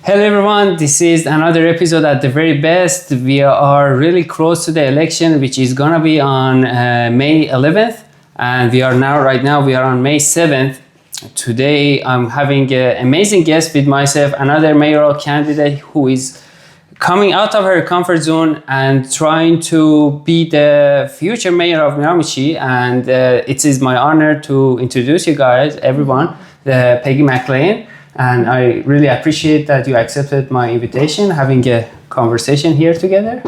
Hello everyone, this is another episode at the very best. We are really close to the election, which is gonna be on May 11th, and right now we are on May 7th. Today I'm having an amazing guest with myself, another mayoral candidate who is coming out of her comfort zone and trying to be the future mayor of Miramichi. And it is my honor to introduce you guys, everyone, Peggy McLean. And I really appreciate that you accepted my invitation, having a conversation here together.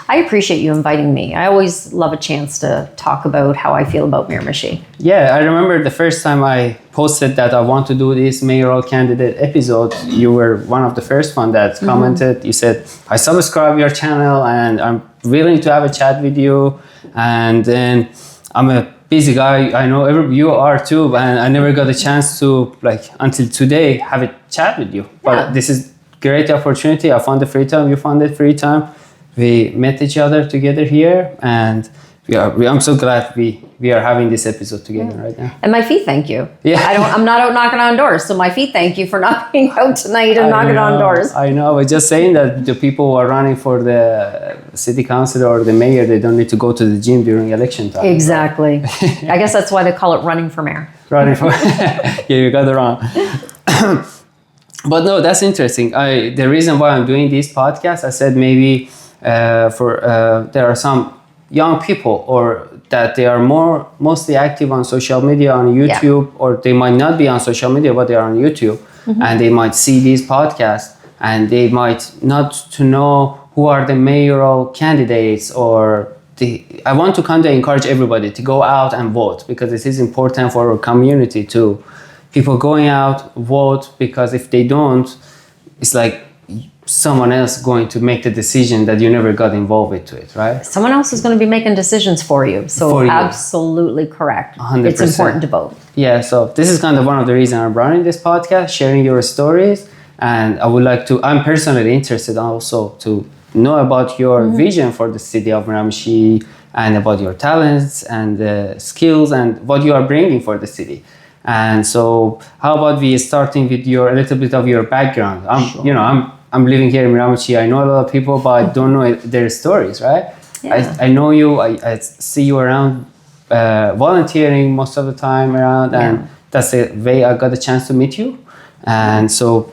I appreciate you inviting me. I always love a chance to talk about how I feel about Miramichi. Yeah, I remember the first time I posted that I want to do this mayoral candidate episode, you were one of the first one that commented. You said, I subscribe your channel and I'm willing to have a chat with you. And then I'm a busy guy. I know you are too, and I never got a chance to, until today, have a chat with you. But this is great opportunity. I found the free time, you found the free time. We met each other together here, and I'm so glad we are having this episode together right now. And my feet thank you. Yeah. I'm not out knocking on doors, so my feet thank you for not being out tonight and knocking on doors. I know. I was just saying that the people who are running for the city council or the mayor, they don't need to go to the gym during election time. Exactly. I guess that's why they call it running for mayor. Running for yeah, you got it wrong. But no, that's interesting. The reason why I'm doing this podcast, I said maybe there are some young people or that they are mostly active on social media, on YouTube, or they might not be on social media, but they are on YouTube, and they might see these podcasts and they might not to know who are the mayoral candidates I want to kind of encourage everybody to go out and vote, because it is important for our community to people going out, vote, because if they don't, it's like someone else going to make the decision that you never got involved into it, right? Someone else is going to be making decisions for you. So absolutely correct. 100%. It's important to vote. Yeah, so this is kind of one of the reasons I'm running this podcast, sharing your stories. And I would like to, I'm personally interested also to know about your vision for the city of Miramichi and about your talents and skills and what you are bringing for the city. And so how about we starting with a little bit of your background? I'm living here in Miramichi. I know a lot of people, but I don't know their stories, right? Yeah. I know you. I see you around volunteering most of the time around, and that's the way I got a chance to meet you. And so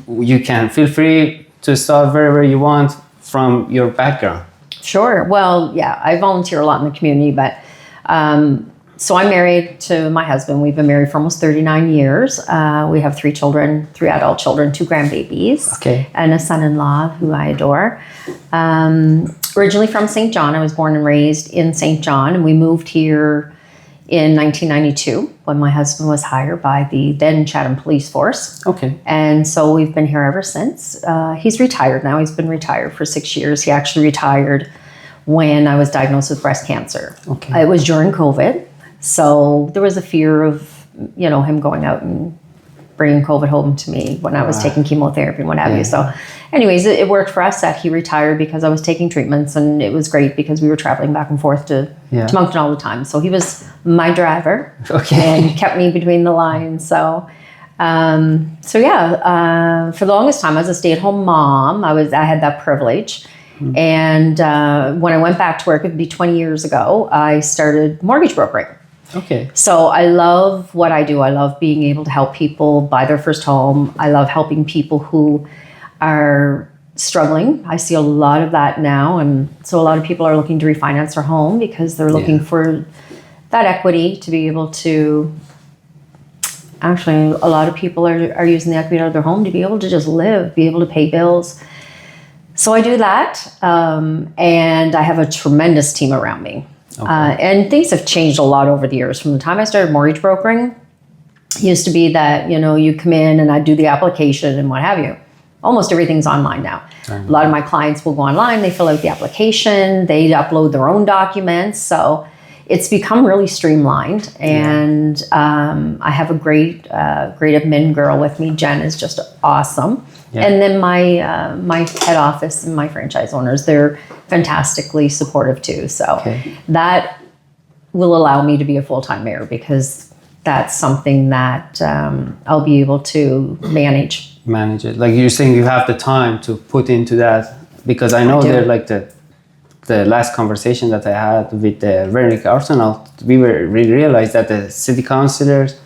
you can feel free to start wherever you want from your background. Sure. Well, I volunteer a lot in the community, but so I'm married to my husband. We've been married for almost 39 years. We have 3 children, 3 adult children, 2 grandbabies, and a son-in-law who I adore. Originally from St. John. I was born and raised in St. John, and we moved here in 1992 when my husband was hired by the then Chatham Police Force. Okay. And so we've been here ever since. He's retired now. He's been retired for 6 years. He actually retired when I was diagnosed with breast cancer. Okay. It was during COVID. So there was a fear of, him going out and bringing COVID home to me when I was taking chemotherapy and what have you. So anyways, it worked for us that he retired because I was taking treatments, and it was great because we were traveling back and forth to Moncton all the time. So he was my driver and kept me between the lines. So, for the longest time, I was a stay-at-home mom. I had that privilege. And when I went back to work, it'd be 20 years ago, I started mortgage brokering. Okay. So I love what I do. I love being able to help people buy their first home. I love helping people who are struggling. I see a lot of that now. And so a lot of people are looking to refinance their home because they're looking for that equity to be able to, actually, a lot of people are using the equity of their home to be able to just live, be able to pay bills. So I do that. And I have a tremendous team around me. And things have changed a lot over the years. From the time I started mortgage brokering, it used to be that, you come in and I do the application and what have you. Almost everything's online now. A lot of my clients will go online, they fill out the application, they upload their own documents. So it's become really streamlined. And I have a great admin girl with me. Jen is just awesome. Yeah. And then my head office and my franchise owners, they're fantastically supportive too. So that will allow me to be a full-time mayor because that's something that I'll be able to manage manage it? Like you're saying, you have the time to put into that, because I know they're like the last conversation that I had with the Vernick Arsenal, we realized that the city councillors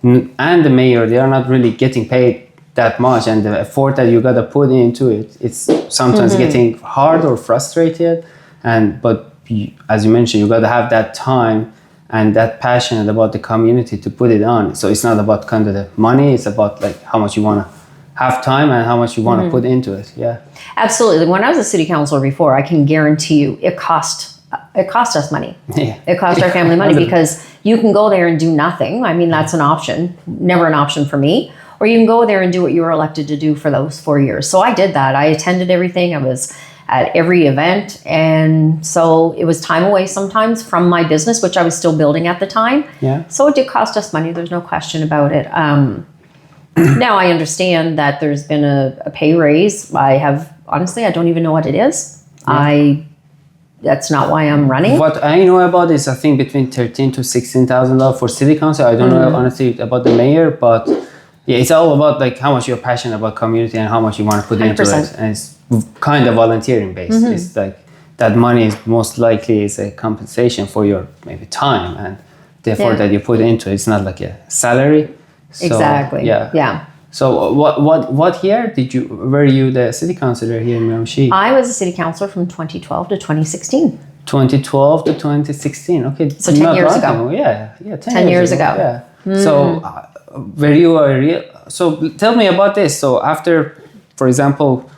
and the mayor, they are not really getting paid that much, and the effort that you gotta put into it, it's sometimes getting hard or frustrated. But as you mentioned, you gotta have that time and that passion about the community to put it on. So it's not about kind of the money, it's about like how much you wanna have time and how much you wanna put into it. Yeah. Absolutely. When I was a city councilor before, I can guarantee you it cost us money. Yeah. It cost our family money, because you can go there and do nothing. I mean, that's an option, never an option for me. Or you can go there and do what you were elected to do for those 4 years. So I did that. I attended everything. I was at every event. And so it was time away sometimes from my business, which I was still building at the time. Yeah. So it did cost us money. There's no question about it. Now I understand that there's been a pay raise. Honestly, I don't even know what it is. Yeah. That's not why I'm running. What I know about is, I think between $13,000 to $16,000 for city council. I don't know honestly about the mayor, but yeah, it's all about like how much you're passionate about community and how much you want to put into 100%. it. And it's kind of volunteering based. It's like that money is most likely is a compensation for your maybe time and the effort that you put into it. It's not like a salary. So, Exactly. Yeah. So what year were you the city councilor here in Miramichi? I was a city councilor from 2012 to 2016. 2012 to 2016. Okay. So 10 years ago. Yeah. 10 years ago. Yeah. So were you a real... So tell me about this. So after, for example,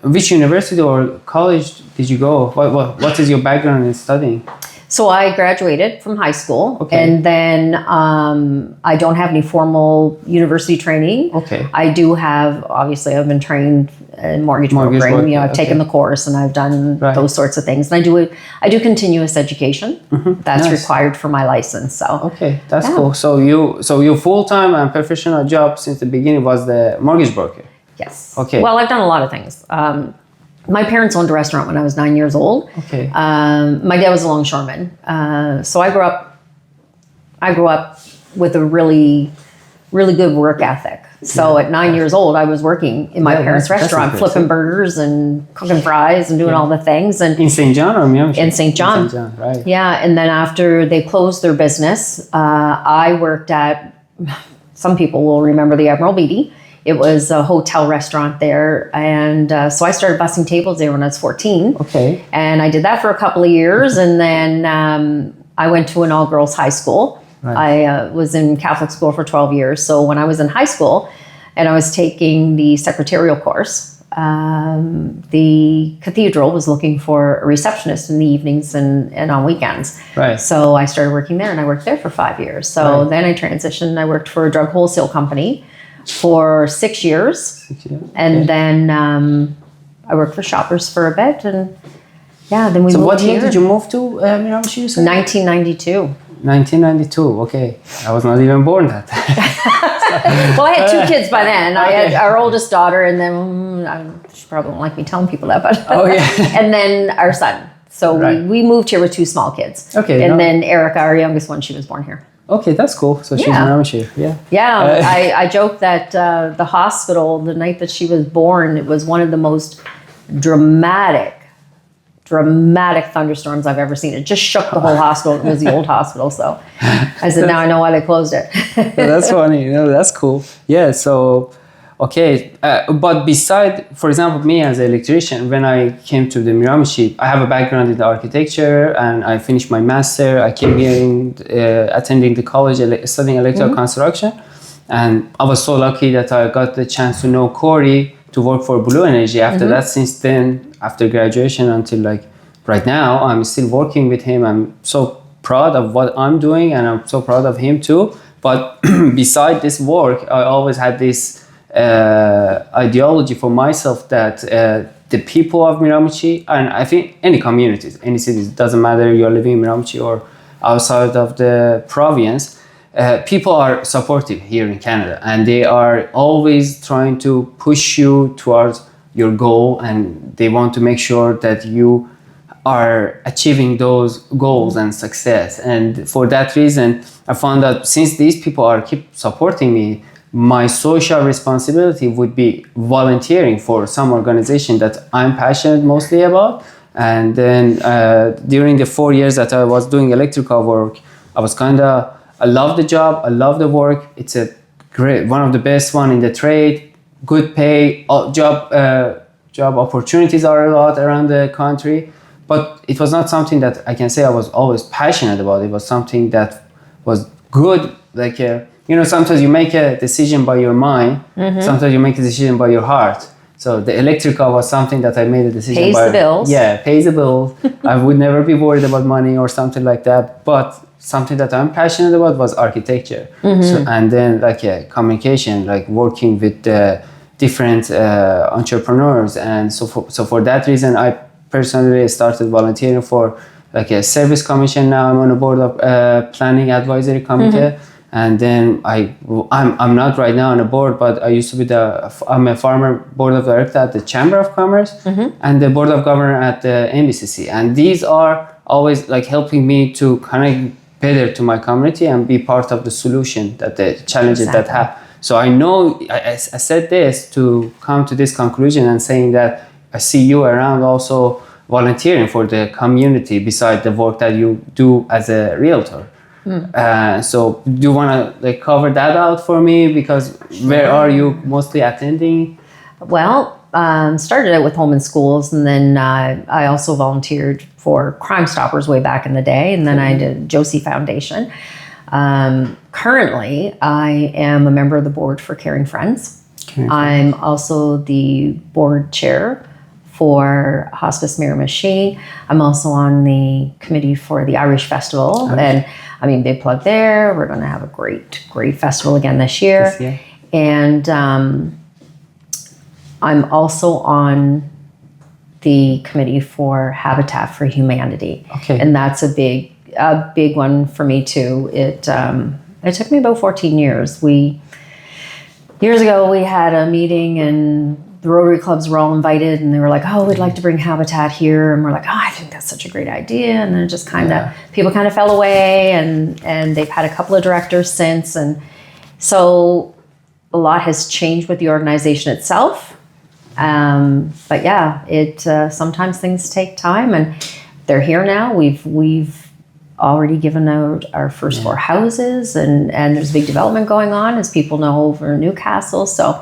which university or college did you go? What is your background in studying? So I graduated from high school, Okay. and then I don't have any formal university training. Okay. I do have, obviously, I've been trained in mortgage Mortgage brokering. work, You know, I've okay. taken the course and I've done those sorts of things. And I do continuous education. That's Nice. required for my license. So Okay, that's cool. So your full-time and professional job since the beginning was the mortgage broker. yes. Okay. Well, I've done a lot of things. My parents owned a restaurant when I was 9 years old. Okay. My dad was a longshoreman. So I grew up with a really, really good work ethic. So at 9 years old, I was working in my parents' that's restaurant, impressive. flipping burgers and cooking fries and doing all the things. And In St. John or Miramichi? In St. John. In St. John, right. yeah, and then after they closed their business, I worked at, some people will remember the Admiral Beatty. It was a hotel restaurant there. And so I started bussing tables there when I was 14. Okay. And I did that for a couple of years. And then I went to an all-girls high school. Right. I was in Catholic school for 12 years. So when I was in high school and I was taking the secretarial course, the cathedral was looking for a receptionist in the evenings and on weekends. Right. So I started working there, and I worked there for 5 years. So then I transitioned. I worked for a drug wholesale company for 6 years. And then I worked for Shoppers for a bit. And yeah, then we So moved what year here. did you move to Miramichi, you said? 1992. 1992, okay. I was not even born that. Well, I had 2 kids by then. I had our oldest daughter, and then she probably won't like me telling people that, but Oh, yeah. and then our son. So Right. we moved here with 2 small kids. Okay, And no. then Erica, our youngest one, she was born here. Okay, that's cool. So she's in Yeah. Miramichi, yeah. Yeah, I joke that the hospital, the night that she was born, it was one of the most dramatic thunderstorms I've ever seen. It just shook the whole hospital. It was the old hospital. So I said, now I know why they closed it. That's funny. That's cool. Yeah. So, okay. But beside, for example, me as an electrician, when I came to the Miramichi, I have a background in the architecture, and I finished my master. I came here attending the college, studying electrical construction, and I was so lucky that I got the chance to know Corey, to work for Blue Energy. After that, since then, after graduation until like right now, I'm still working with him. I'm so proud of what I'm doing, and I'm so proud of him too. But beside this work, I always had this ideology for myself that the people of Miramichi, and I think any communities, any cities, doesn't matter you're living in Miramichi or outside of the province, people are supportive here in Canada, and they are always trying to push you towards your goal, and they want to make sure that you are achieving those goals and success. And for that reason, I found that since these people are keep supporting me, my social responsibility would be volunteering for some organization that I'm passionate mostly about. And then during the 4 years that I was doing electrical work, I was I love the job, I love the work. It's a great, one of the best one in the trade, good pay, job opportunities are a lot around the country. But it was not something that I can say I was always passionate about. It was something that was good, like sometimes you make a decision by your mind, sometimes you make a decision by your heart. So the electrical was something that I made a decision pays by. The bills. Yeah, pays the bills. I would never be worried about money or something like that. But something that I'm passionate about was architecture. So, and then communication, like working with different entrepreneurs. And so for that reason, I personally started volunteering for like a service commission. Now I'm on a board of planning advisory committee. And then I'm not right now on a board, but I used to be I'm a former board of director at the Chamber of Commerce and the board of governor at the NBCC. And these are always like helping me to connect better to my community and be part of the solution that the challenges that have. So I know I said this to come to this conclusion and saying that I see you around also volunteering for the community beside the work that you do as a realtor. So do you want to cover that out for me? Because where are you mostly attending? Well, started out with home and schools, and then I also volunteered for Crime Stoppers way back in the day, and then I did Josie Foundation. Currently, I am a member of the board for Caring Friends. I'm also the board chair for Hospice Miramichi. I'm also on the committee for the Irish Festival. And I mean, big plug there. We're going to have a great festival again this year. And I'm also on the committee for Habitat for Humanity. And that's a big one for me too. It took me about 14 years. Years ago, we had a meeting and the Rotary clubs were all invited, and they were like, "Oh, we'd like to bring Habitat here," and we're like, "Oh, I think that's such a great idea." And then just people kind of fell away, and they've had a couple of directors since, and so a lot has changed with the organization itself. But yeah, sometimes things take time, and they're here now. We've already given out our first 4 houses, and there's a big development going on, as people know, over Newcastle. So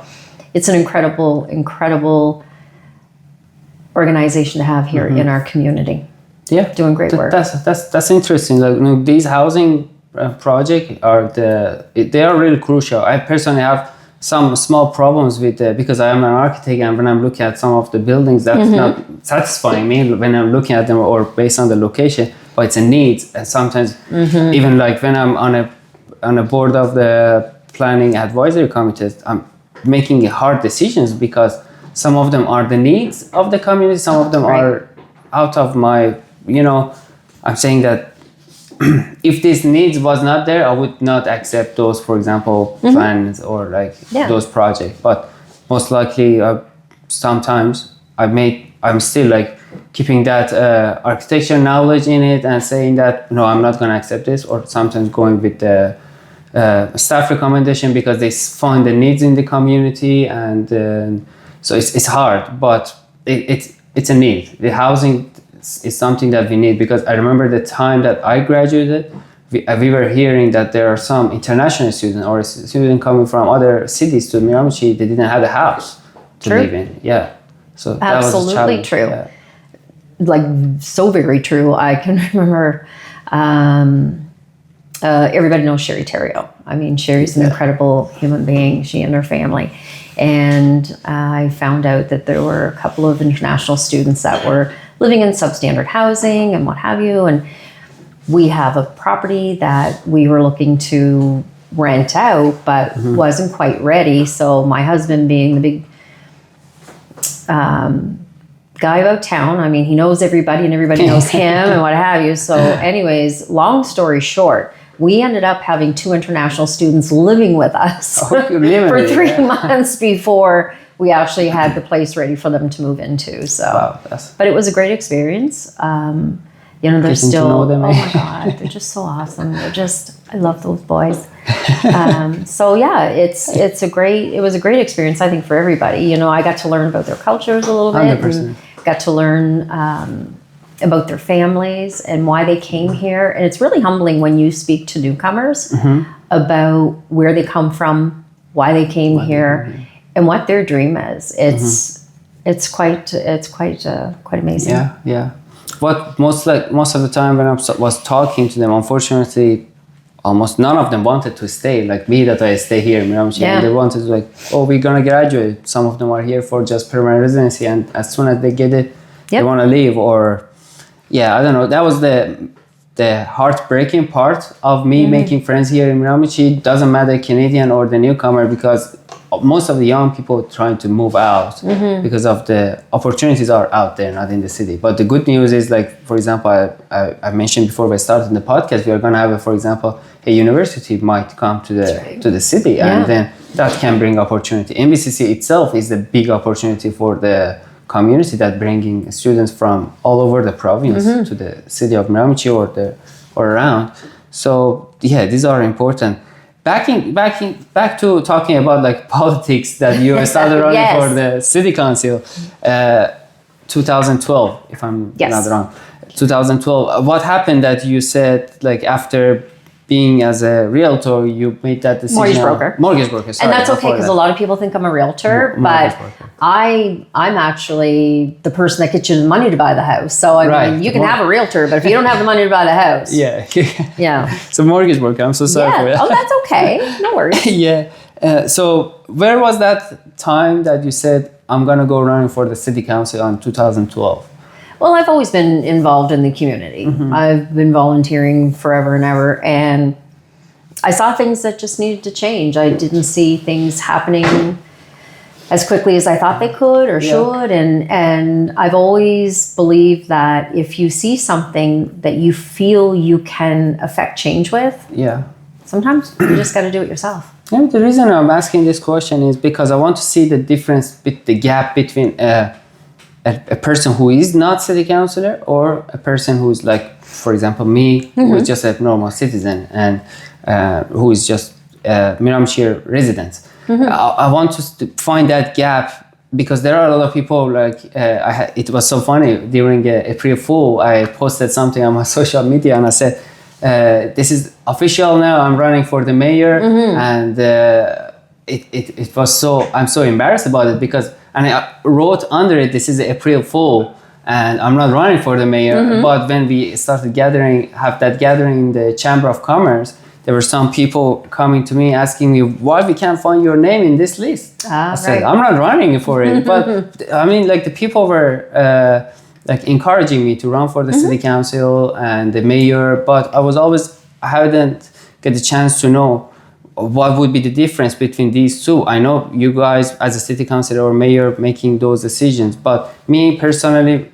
it's an incredible organization to have here in our community. Yeah, doing great work. That's interesting. Like, these housing projects they are really crucial. I personally have some small problems with because I am an architect, and when I'm looking at some of the buildings, that's not satisfying me when I'm looking at them or based on the location. But it's a need, and sometimes even like when I'm on a board of the planning advisory committees, I'm making hard decisions because some of them are the needs of the community, some of them are out of my, I'm saying that if this needs was not there, I would not accept those, for example, plans or those projects. But most likely, sometimes I'm still keeping that architecture knowledge in it and saying that, no, I'm not going to accept this, or sometimes going with the staff recommendation because they find the needs in the community, and so it's hard, but it's a need. The housing is something that we need, because I remember the time that I graduated, we were hearing that there are some international students or students coming from other cities to Miramichi. They didn't have a house to live in. Yeah, so that absolutely was a true. Yeah. So very true. I can remember. Everybody knows Sherry Theriault. I mean, Sherry's an incredible human being, she and her family. And I found out that there were a couple of international students that were living in substandard housing and what have you. And we have a property that we were looking to rent out, but wasn't quite ready. So my husband, being the big guy about town, I mean, he knows everybody and everybody knows him and what have you. So anyways, long story short, we ended up having 2 international students living with us for 3 months before we actually had the place ready for them to move into. So, wow, but it was a great experience. You know, they're Getting to still, know them, oh my God, they're just so awesome. I love those boys. So yeah, it was a great experience, I think, for everybody. You know, I got to learn about their cultures a little bit. 100%. And got to learn about their families and why they came here. And it's really humbling when you speak to newcomers about where they come from, why they came here, and what their dream is. It's quite amazing. Yeah. What most of the time when I was talking to them, unfortunately, almost none of them wanted to stay. Like me, that I stay here in Miramichi, and they wanted to we're gonna graduate. Some of them are here for just permanent residency, and as soon as they get it, they want to leave. Or I don't know. That was the heartbreaking part of me making friends here in Miramichi. Doesn't matter Canadian or the newcomer, because most of the young people trying to move out because of the opportunities are out there, not in the city. But the good news is, like, for example, I mentioned before we started the podcast, we are going to have, for example, a university might come to the city, and then that can bring opportunity. MBCC itself is a big opportunity for the community, that bringing students from all over the province to the city of Miramichi or around. So these are important. Back to talking about like politics, that you started running for the city council, 2012, if I'm not wrong. 2012. What happened that you said, like, after being as a realtor, you made that decision? Mortgage broker. Sorry, and that's okay, because a lot of people think I'm a realtor, but I'm actually the person that gets you the money to buy the house. So I mean, you can have a realtor, but if you don't have the money to buy the house, So mortgage broker. I'm so sorry for that. Oh, that's okay. No worries. So where was that time that you said, I'm gonna go running for the city council in 2012? Well, I've always been involved in the community. I've been volunteering forever and ever, and I saw things that just needed to change. I didn't see things happening as quickly as I thought they could or should, and I've always believed that if you see something that you feel you can affect change with, sometimes you just got to do it yourself. Yeah, the reason I'm asking this question is because I want to see the difference, the gap between a person who is not city councillor, or a person who is, like, for example, me, who is just a normal citizen, and who is just Miramichi resident. I want to find that gap, because there are a lot of people, like, it was so funny, during April Fool, I posted something on my social media, and I said, this is official now, I'm running for the mayor, and it was so, I'm so embarrassed about it, because, and I wrote under it, this is April Fool, and I'm not running for the mayor. But when we started have that gathering in the Chamber of Commerce, there were some people coming to me asking me why we can't find your name in this list. I said, I'm not running for it. But I mean, like, the people were like encouraging me to run for the city council and the mayor, but I hadn't get the chance to know what would be the difference between these two. I know you guys as a city councilor or mayor making those decisions, but me personally,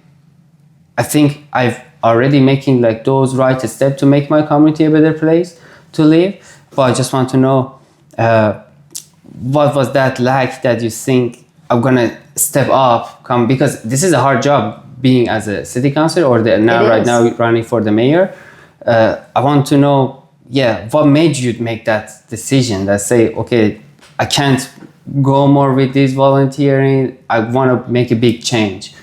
I think I've already making like those right steps to make my community a better place to live. But I just want to know what was that like that you think I'm gonna step up, because this is a hard job being as a city councilor or right now running for the mayor. I want to know, what made you make that decision that say, okay, I can't go more with this volunteering, I want to make a big change.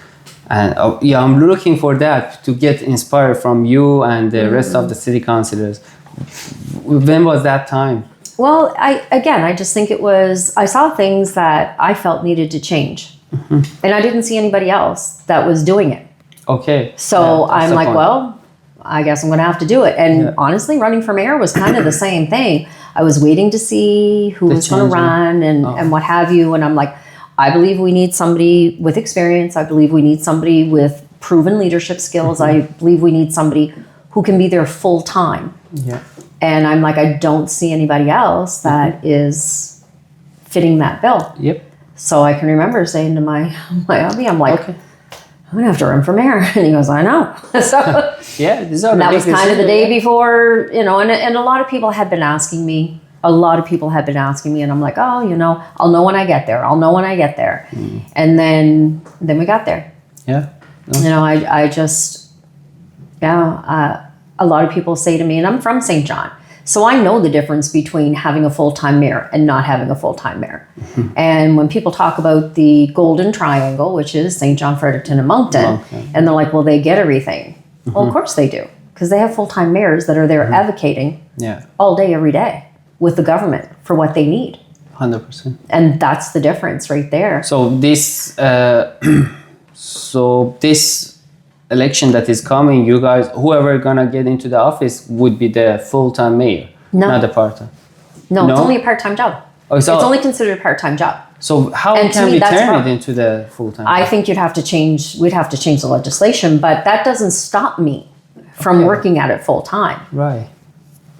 And I'm looking for that, to get inspired from you and the rest of the city councilors. When was that time? Well, I just think I saw things that I felt needed to change. And I didn't see anybody else that was doing it. Okay. So I'm like, well, I guess I'm going to have to do it. And honestly, running for mayor was kind of the same thing. I was waiting to see who was going to run and what have you. And I'm like, I believe we need somebody with experience. I believe we need somebody with proven leadership skills. I believe we need somebody who can be there full time. Yeah. And I'm like, I don't see anybody else that is fitting that bill. Yep. So I can remember saying to my hubby, I'm like, I'm going to have to run for mayor. And he goes, I know. So that was kind of the day before, and a lot of people had been asking me. And I'm like, I'll know when I get there. And then we got there. Yeah. I just, Yeah. A lot of people say to me, and I'm from St. John, so I know the difference between having a full-time mayor and not having a full-time mayor. And when people talk about the Golden Triangle, which is St. John, Fredericton, and Moncton, and they're like, well, they get everything. Well, of course they do, because they have full-time mayors that are there advocating all day, every day with the government for what they need. 100%. And that's the difference right there. So this election that is coming, you guys, whoever gonna get into the office would be the full-time mayor, not the part-time. No, it's only a part-time job. Oh, it's only considered a part-time job. So how can we turn it into the full-time? I think we'd have to change the legislation, but that doesn't stop me from working at it full-time. Right.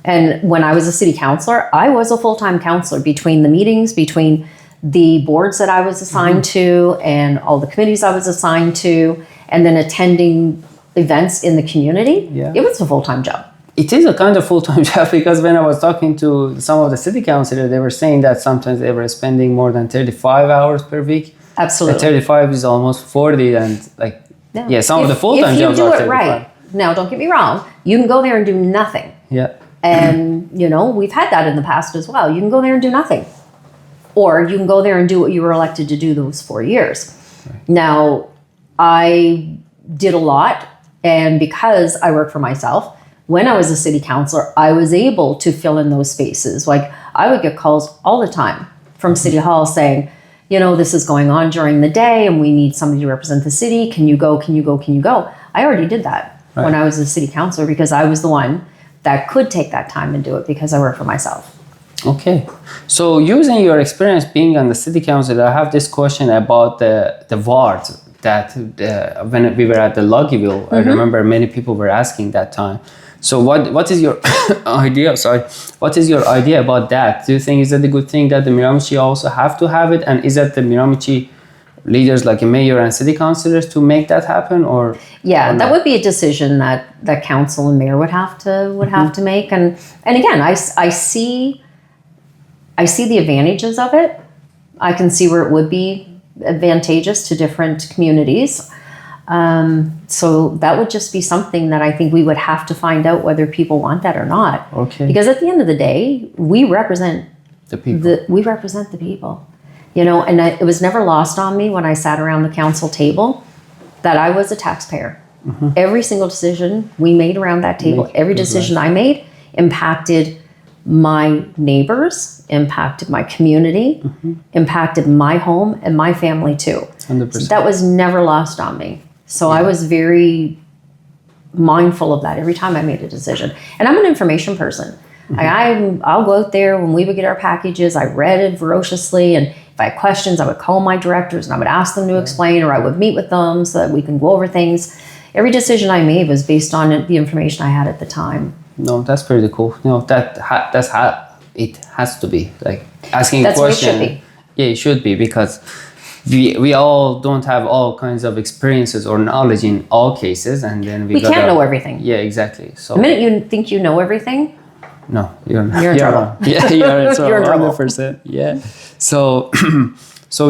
And when I was a city councillor, I was a full-time councillor between the meetings, between the boards that I was assigned to and all the committees I was assigned to, and then attending events in the community. It was a full-time job. It is a kind of full-time job, because when I was talking to some of the city councillors, they were saying that sometimes they were spending more than 35 hours per week. Absolutely. 35 is almost 40, and some of the full-time jobs are 35. If you do it right, now don't get me wrong, you can go there and do nothing. Yeah. And, we've had that in the past as well. You can go there and do nothing. Or you can go there and do what you were elected to do those 4 years. Right. Now, I did a lot. And because I work for myself, when I was a city councillor, I was able to fill in those spaces. Like, I would get calls all the time from City Hall saying, this is going on during the day and we need somebody to represent the city. Can you go? Can you go? Can you go? I already did that when I was a city councillor, because I was the one that could take that time and do it because I work for myself. Okay. So using your experience being on the city council, I have this question about the wards that when we were at the Loggyville, I remember many people were asking that time. So what is your idea? What is your idea about that? Do you think is that a good thing that the Miramichi also have to have it? And is that the Miramichi leaders like a mayor and city councilors to make that happen, or that would be a decision that council and mayor would have to make. And again, I see the advantages of it. I can see where it would be advantageous to different communities. So that would just be something that I think we would have to find out whether people want that or not. Okay. Because at the end of the day, we represent the people. We represent the people. And it was never lost on me when I sat around the council table that I was a taxpayer. Every single decision we made around that table, every decision I made impacted my neighbors, impacted my community, impacted my home and my family too. 100%. So that was never lost on me. So I was very mindful of that every time I made a decision. And I'm an information person. I'll go out there when we would get our packages. I read it voraciously, and if I had questions, I would call my directors and I would ask them to explain, or I would meet with them so that we can go over things. Every decision I made was based on the information I had at the time. No, that's pretty cool. That's how it has to be. Like asking a question. That's what it should be. Yeah, it should be, because we all don't have all kinds of experiences or knowledge in all cases, and then we can't know everything. Yeah, exactly. So the minute you think you know everything, no, you're in trouble. Yeah, you're in trouble. You're in trouble. 100%. Yeah. So, so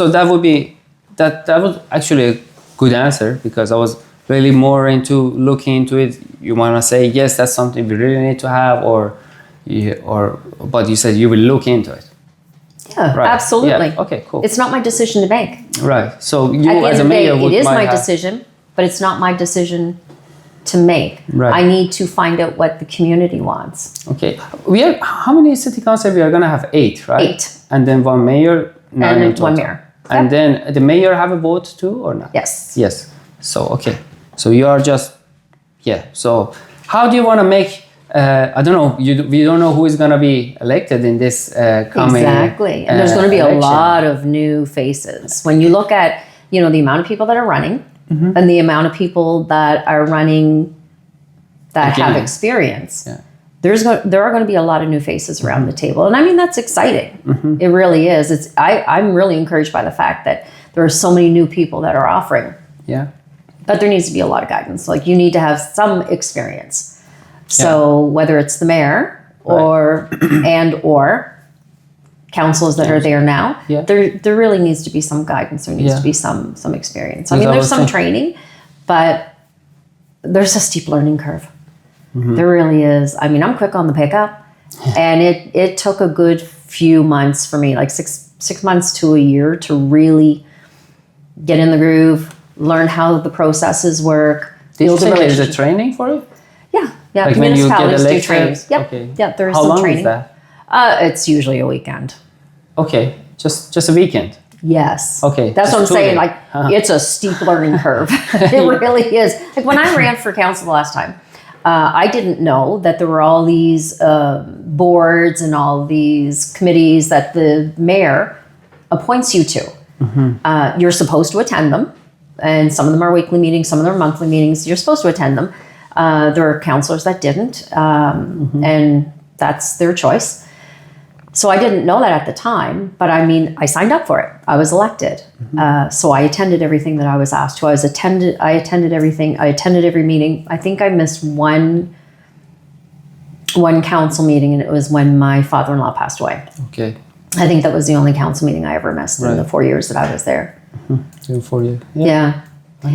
that would be that was actually a good answer, because I was really more into looking into it. You want to say yes, that's something we really need to have, but you said you will look into it. Yeah, right. Absolutely. Yeah. Okay, cool. It's not my decision to make. Right. So you as a mayor it is my decision, but it's not my decision to make. Right. I need to find out what the community wants. Okay. How many city council? We are going to have 8, right? 8. And then one mayor, 9 in total. One mayor. And then the mayor have a vote too, or not? Yes. Yes. So, okay. So you are just, So how do you want to make, I don't know, we don't know who is going to be elected in this coming Exactly. And there's going to be election. a lot of new faces. When you look at, the amount of people that are running, and the amount of people that are running that have experience, there are going to be a lot of new faces around the table. And I mean, that's exciting. It really is. I'm really encouraged by the fact that there are so many new people that are offering. Yeah. But there needs to be a lot of guidance. Like, you need to have some experience. So whether it's the mayor or councils that are there now, there really needs to be some guidance. There needs to be some experience. I mean, there's some training, but there's a steep learning curve. There really is. I mean, I'm quick on the pickup, and it took a good few months for me, like six months to a year, to really get in the groove, learn how the processes work. Did you say there's a training for it? Yeah. Like when you get a lecture? Trainings. Yep. Okay. Yeah, there is How some long training. is that? It's usually a weekend. Okay, just a weekend. Yes. Okay. That's what I'm just 2 saying. days. Like, it's a steep learning curve. It really is. Like when I ran for council the last time, I didn't know that there were all these boards and all these committees that the mayor appoints you to. You're supposed to attend them, and some of them are weekly meetings, some of them are monthly meetings. You're supposed to attend them. There are councillors that didn't, and that's their choice. So I didn't know that at the time, but I mean, I signed up for it. I was elected. So I attended everything that I was asked to. I attended everything. I attended every meeting. I think I missed one council meeting, and it was when my father-in-law passed away. Okay. I think that was the only council meeting I ever missed in the 4 years that I was there. 4 years. Yeah.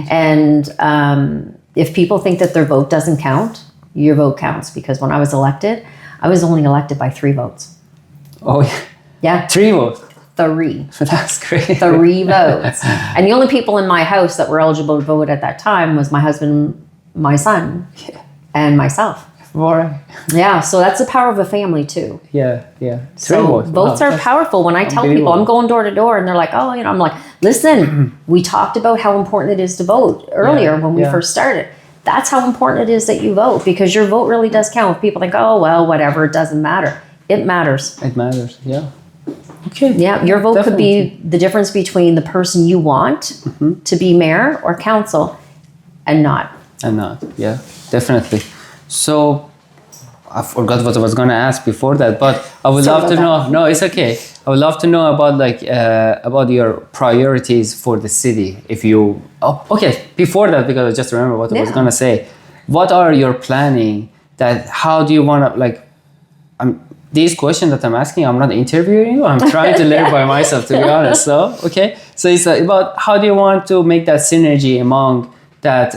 And if people think that their vote doesn't count, your vote counts, because when I was elected, I was only elected by 3 votes. Oh, yeah. Yeah. 3 votes. 3. That's great. 3 votes. And the only people in my house that were eligible to vote at that time was my husband, my son, and myself. Right. Yeah, so that's the power of a family too. Yeah. 3 So votes. votes Wow, are that's powerful. When I tell people I'm going door to door and they're like, oh, I'm like, listen, we talked about how important it is to vote earlier when we first started. That's how important it is that you vote, because your vote really does count. If people think, oh, well, whatever, it doesn't matter. It matters. It matters, yeah. Okay. Yeah, your vote could be the difference between the person you want to be mayor or council and not. Yeah, definitely. So, I forgot what I was going to ask before that, but I would love to know. No, it's okay. I would love to know about about your priorities for the city. If you, okay, before that, because I just remember what I was going to say. What are your planning? How do you want to these questions that I'm asking, I'm not interviewing you. I'm trying to learn by myself, to be honest. So, okay. So it's about how do you want to make that synergy among that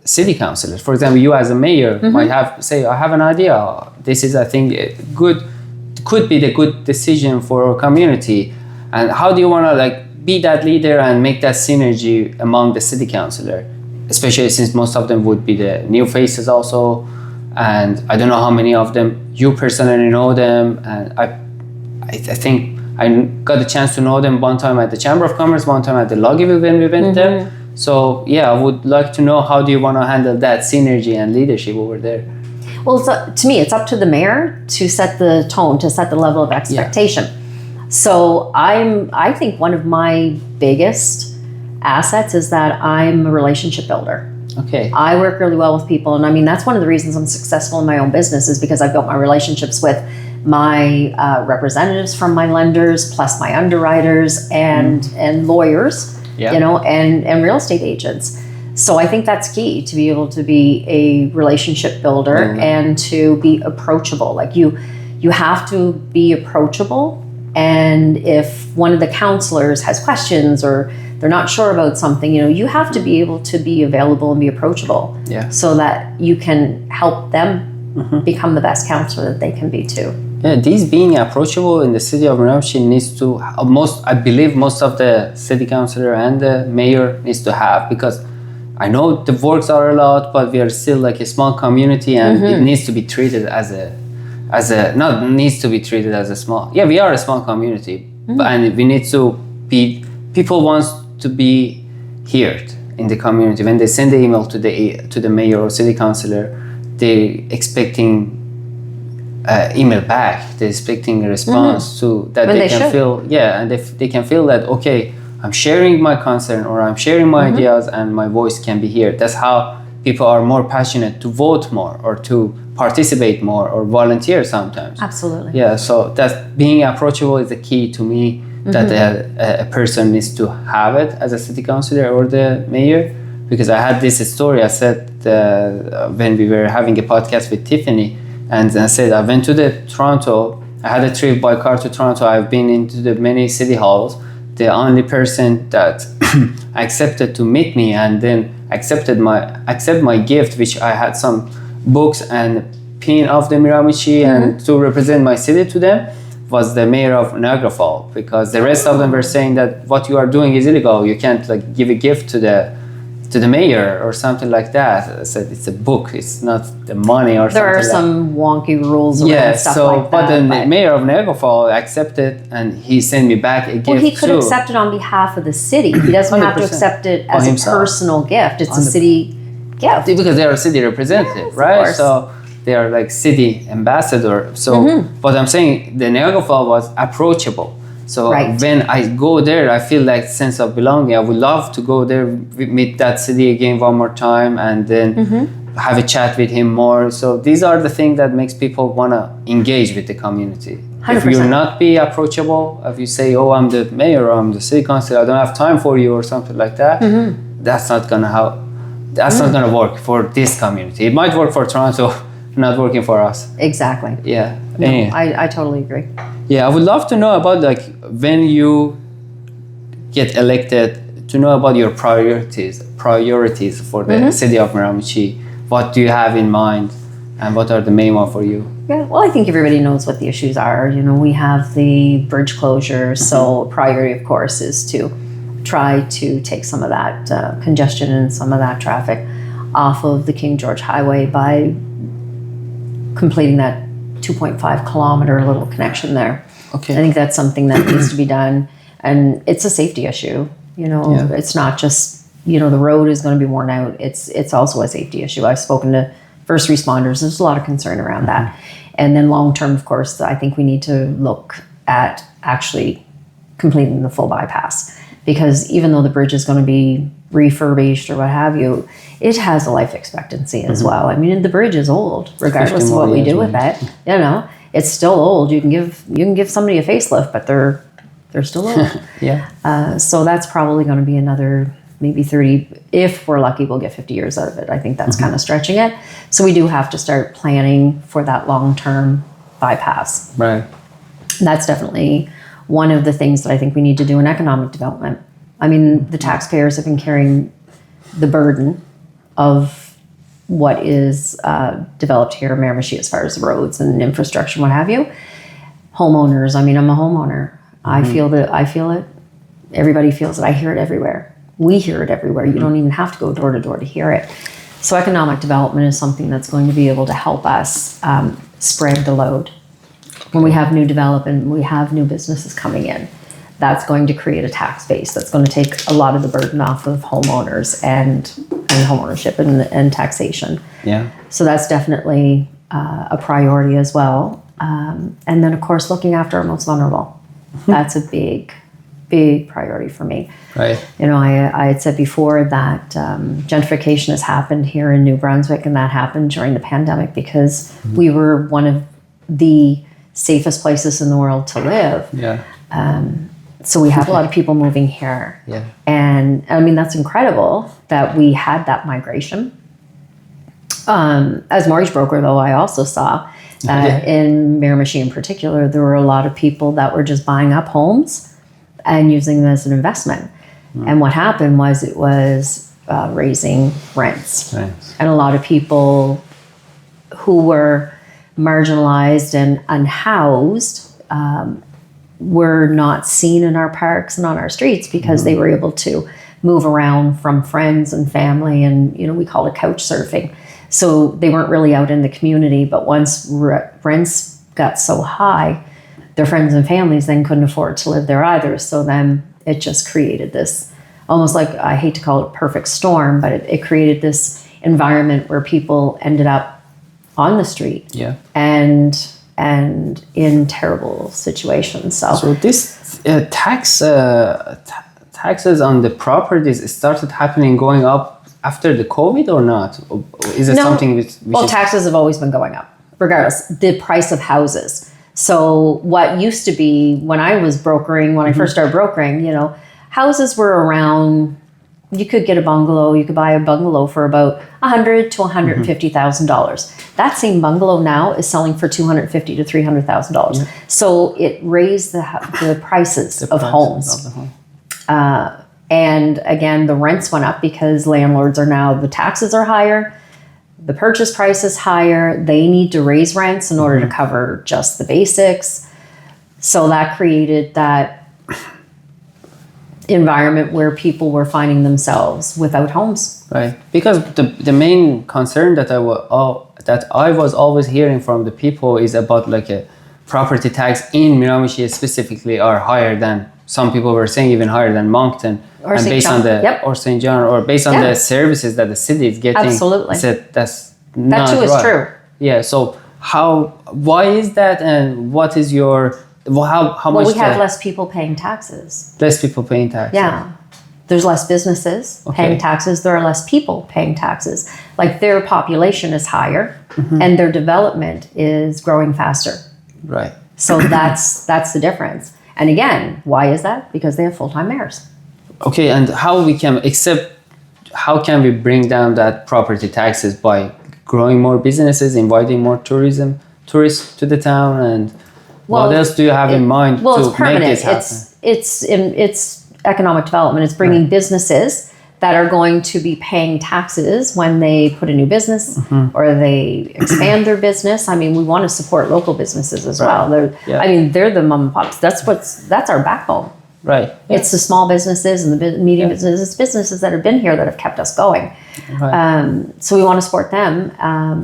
city councillors? For example, you as a mayor might say, I have an idea. This is, I think, could be the good decision for our community. And how do you want to be that leader and make that synergy among the city councillor? Especially since most of them would be the new faces also. And I don't know how many of them you personally know them, and I think I got a chance to know them one time at the Chamber of Commerce, one time at the Logiville when we went there. So yeah, I would like to know, how do you want to handle that synergy and leadership over there? Well, to me, it's up to the mayor to set the tone, to set the level of expectation. So I think one of my biggest assets is that I'm a relationship builder. Okay. I work really well with people. And I mean, that's one of the reasons I'm successful in my own business, is because I've built my relationships with my representatives from my lenders, plus my underwriters and lawyers, and real estate agents. So I think that's key, to be able to be a relationship builder and to be approachable. Like you have to be approachable. And if one of the counselors has questions or they're not sure about something, you have to be able to be available and be approachable, so that you can help them become the best counselor that they can be too. Yeah, these being approachable in the city of Miramichi needs to, I believe most of the city councilor and the mayor needs to have, because I know the works are a lot, but we are still like a small community, and it needs to be treated we are a small community, and we need to be, people wants to be heard in the community. When they send the email to the mayor or city councilor, they expecting email back. They're expecting a response to that. They can feel, and they can feel that, okay, I'm sharing my concern or I'm sharing my ideas and my voice can be heard. That's how people are more passionate to vote more or to participate more or volunteer sometimes. Absolutely. Yeah, so that being approachable is the key to me, that a person needs to have it as a city councilor or the mayor. Because I had this story, I said when we were having a podcast with Tiffany, and I said I went to Toronto, I had a trip by car to Toronto, I've been into the many city halls. The only person that accepted to meet me, and then accept my gift, which I had some books and pin of the Miramichi and to represent my city to them, was the mayor of Niagara Falls, because the rest of them were saying that what you are doing is illegal. You can't like give a gift to the mayor or something like that. I said it's a book, it's not the money or something. There are some wonky rules around stuff like that. But then the mayor of Niagara Falls accepted, and he sent me back a gift. Well, he could too. accept it on behalf of the city. He doesn't have to 100%. accept it as himself. a personal gift. It's a city gift. Because they are a city representative, Yes, right? of course. So they are like city ambassador. So, but I'm saying the Niagara Falls was approachable. So Right. when I go there, I feel like sense of belonging. I would love to go there, meet that city again one more time, and then have a chat with him more. So these are the things that makes people wanna engage with the community. If 100%. you're not be approachable, if you say, "Oh, I'm the mayor, or I'm the city council, I don't have time for you," or something like that, that's not gonna That's not gonna work for this community. It might work for Toronto, not working for us. Exactly. Yeah. No, Anyway. I totally agree. Yeah, I would love to know about like when you get elected, to know about your priorities for the city of Miramichi. What do you have in mind, and what are the main one for you? Yeah, well, I think everybody knows what the issues are. You know, we have the bridge closure, so priority, of course, is to try to take some of that congestion and some of that traffic off of the King George Highway by completing that 2.5 kilometer little connection there. Okay. I think that's something that needs to be done, and it's a safety issue. You know, Yeah. it's not just, you know, the road is going to be worn out. It's also a safety issue. I've spoken to first responders. There's a lot of concern around that. And then long term, of course, I think we need to look at actually completing the full bypass, because even though the bridge is going to be refurbished or what have you, it has a life expectancy as well. I mean, the bridge is old, regardless of what we do with it. You know, it's still old. You can give somebody a facelift, but they're still old. Yeah. So that's probably going to be another maybe 30. If we're lucky, we'll get 50 years out of it. I think that's kind of stretching it. So we do have to start planning for that long-term bypass. Right. And that's definitely one of the things that I think we need to do in economic development. I mean, the taxpayers have been carrying the burden of what is developed here in Miramichi as far as roads and infrastructure and what have you. Homeowners, I mean, I'm a homeowner. I feel it. Everybody feels it. I hear it everywhere. We hear it everywhere. You don't even have to go door to door to hear it. So economic development is something that's going to be able to help us spread the load. When we have new development, we have new businesses coming in, that's going to create a tax base that's going to take a lot of the burden off of homeowners and homeownership and taxation. Yeah. So that's definitely a priority as well. And then, of course, looking after our most vulnerable. That's a big priority for me. Right. You know, I had said before that gentrification has happened here in New Brunswick, and that happened during the pandemic because we were one of the safest places in the world to live. Yeah. So we have a lot of people moving here. Yeah. And I mean, that's incredible that we had that migration. As mortgage broker, though, I also saw that in Miramichi in particular, there were a lot of people that were just buying up homes and using them as an investment. And what happened was it was raising rents. Nice. And a lot of people who were marginalized and unhoused were not seen in our parks and on our streets because they were able to move around from friends and family, and you know, we call it couch surfing. So they weren't really out in the community, but once rents got so high, their friends and families then couldn't afford to live there either. So then it just created this, almost like, I hate to call it a perfect storm, but it created this environment where people ended up on the street. Yeah. And in terrible situations. So this taxes on the properties started going up after the COVID or not? Or is it something which taxes have always been going up, regardless. The price of houses. So what used to be when I was brokering, when I first started brokering, you know, houses were around. You could get a bungalow. You could buy a bungalow for about $100,000 to $150,000. That same bungalow now is selling for $250,000 to $300,000. So it raised the prices of homes. And again, the rents went up because landlords are now, the taxes are higher, the purchase price is higher. They need to raise rents in order to cover just the basics. So that created that environment where people were finding themselves without homes. Right. Because the main concern that I was always hearing from the people is about like a property tax in Miramichi specifically are higher than, some people were saying even higher than Moncton. Or and St. based John. on the Yep. or St. John, or based on the services that the city is getting. Absolutely. I said that's That not too is right. true. Yeah. So why is that, and what is your how much Well, we have less people paying taxes. less people paying taxes? Yeah. There's less businesses paying taxes. There are less people paying taxes. Like their population is higher and their development is growing faster. Right. So that's the difference. And again, why is that? Because they have full-time mayors. Okay, and how can we bring down that property taxes by growing more businesses, inviting more tourists to the town, and what else do you have in mind Well, to it's permanent. make this happen? It's economic development. It's bringing businesses that are going to be paying taxes when they put a new business or they expand their business. I mean, we want to support local businesses as well. I mean, they're the mom and pops. That's our backbone. Right. It's the small businesses and the medium businesses that have been here that have kept us going. Right. So we want to support them.